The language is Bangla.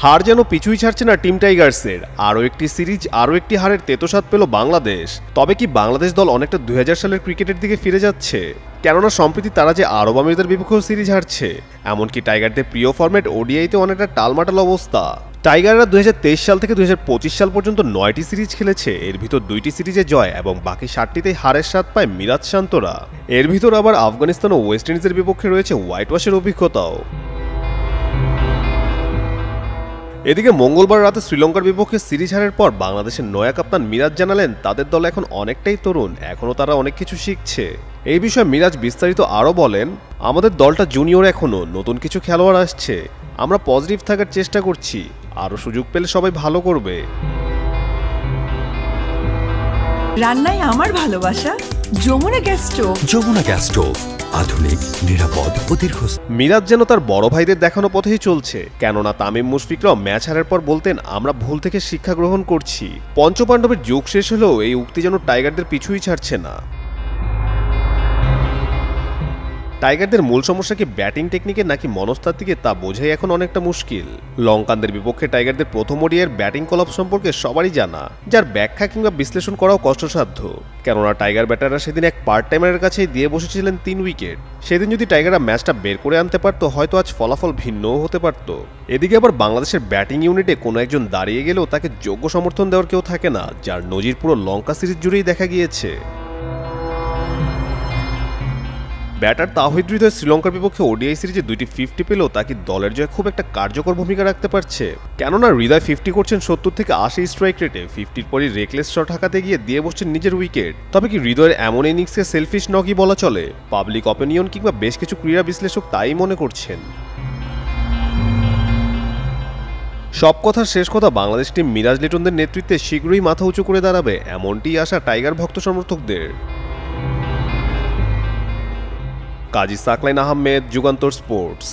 হার যেন পিছুই ছাড়ছে না টিম টাইগার্সের। আরও একটি সিরিজ, আরও একটি হারের তেতোস্বাদ পেল বাংলাদেশ। তবে কি বাংলাদেশ দল অনেকটা 2000 সালের ক্রিকেটের দিকে ফিরে যাচ্ছে? কেননা সম্প্রতি তারা যে আরব আমিরাতের বিপক্ষেও সিরিজ হারছে, এমনকি টাইগারদের প্রিয় ফরম্যাট ওডিআইতে অনেকটা টালমাটাল অবস্থা। টাইগাররা 2023 সাল থেকে 2025 সাল পর্যন্ত 9টি সিরিজ খেলেছে। এর ভিতর 2টি সিরিজে জয় এবং বাকি 7টিতেই হারের স্বাদ পায় মিরাজ শান্তরা। এর ভিতর আবার আফগানিস্তান ও ওয়েস্ট ইন্ডিজের বিপক্ষে রয়েছে হোয়াইট ওয়াশের অভিজ্ঞতাও। এদিকে মঙ্গলবার রাতে শ্রীলঙ্কার বিপক্ষে সিরিজ হারের পর বাংলাদেশের নয়া কাপ্তান মিরাজ জানালেন তাদের দল এখন অনেকটাই তরুণ, এখনও তারা অনেক কিছু শিখছে। এই বিষয়ে মিরাজ বিস্তারিত আরও বলেন, আমাদের দলটা জুনিয়র, এখনও নতুন কিছু খেলোয়াড় আসছে। আমরা পজিটিভ থাকার চেষ্টা করছি, আরও সুযোগ পেলে সবাই ভালো করবে। রান্নায় আমার ভালোবাসা Jamuna gas stove. Jamuna gas stove, আধুনিক, নিরাপদ ও দীর্ঘস্থায়ী। মিরাজ যেন তার বড় ভাইদের দেখানো পথেই চলছে, কেননা তামিম মুশফিকরাও ম্যাচ হারার পর বলতেন, আমরা ভুল থেকে শিক্ষা গ্রহণ করছি। পঞ্চপাণ্ডবের যুগ শেষ হলেও এই উক্তি যেন টাইগারদের পিছুই ছাড়ছে না। টাইগারদের মূল সমস্যা কি ব্যাটিং টেকনিকে নাকি মনস্তাত্ত্বিকে, তা বোঝাই এখন অনেকটা মুশকিল। লঙ্কানদের বিপক্ষে টাইগারদের প্রথম ওডিআইয়ের ব্যাটিং কলাপ সম্পর্কে সবারই জানা, যার ব্যাখ্যা কিংবা বিশ্লেষণ করাও কষ্টসাধ্য। কেননা টাইগার ব্যাটাররা সেদিন এক পার্ট টাইমারের কাছেই দিয়ে বসেছিলেন 3 উইকেট। সেদিন যদি টাইগাররা ম্যাচটা বের করে আনতে পারত, হয়তো আজ ফলাফল ভিন্নও হতে পারত। এদিকে আবার বাংলাদেশের ব্যাটিং ইউনিটে কোনো একজন দাঁড়িয়ে গেলেও তাকে যোগ্য সমর্থন দেওয়ার কেউ থাকে না, যার নজির পুরো লঙ্কা সিরিজ জুড়েই দেখা গিয়েছে। ব্যাটার তাওহিদ হৃদয় শ্রীলঙ্কার বিপক্ষে ওডিআই সিরিজে 2টি 50 পেলেও তা কি দলের জয়ে খুব একটা কার্যকর ভূমিকা রাখতে পারছে? কেননা হৃদয় 50 করছেন 70 থেকে 80 স্ট্রাইক রেটে, 50-র পরই রেকলেস শট হাঁকাতে গিয়ে দিয়ে বসছেন নিজের উইকেট। তবে কি হৃদয়ের এমন ইনিংসকে সেলফিশ নকই বলা চলে? পাবলিক অপিনিয়ন কিংবা বেশ কিছু ক্রীড়া বিশ্লেষক তাই মনে করছেন। সব কথার শেষ কথা, বাংলাদেশ টিম মিরাজ লিটনদের নেতৃত্বে শীঘ্রই মাথা উঁচু করে দাঁড়াবে, এমনটিই আশা টাইগার ভক্ত সমর্থকদের। কাজী সাকলাইন আহমেদ, যুগান্তর স্পোর্টস।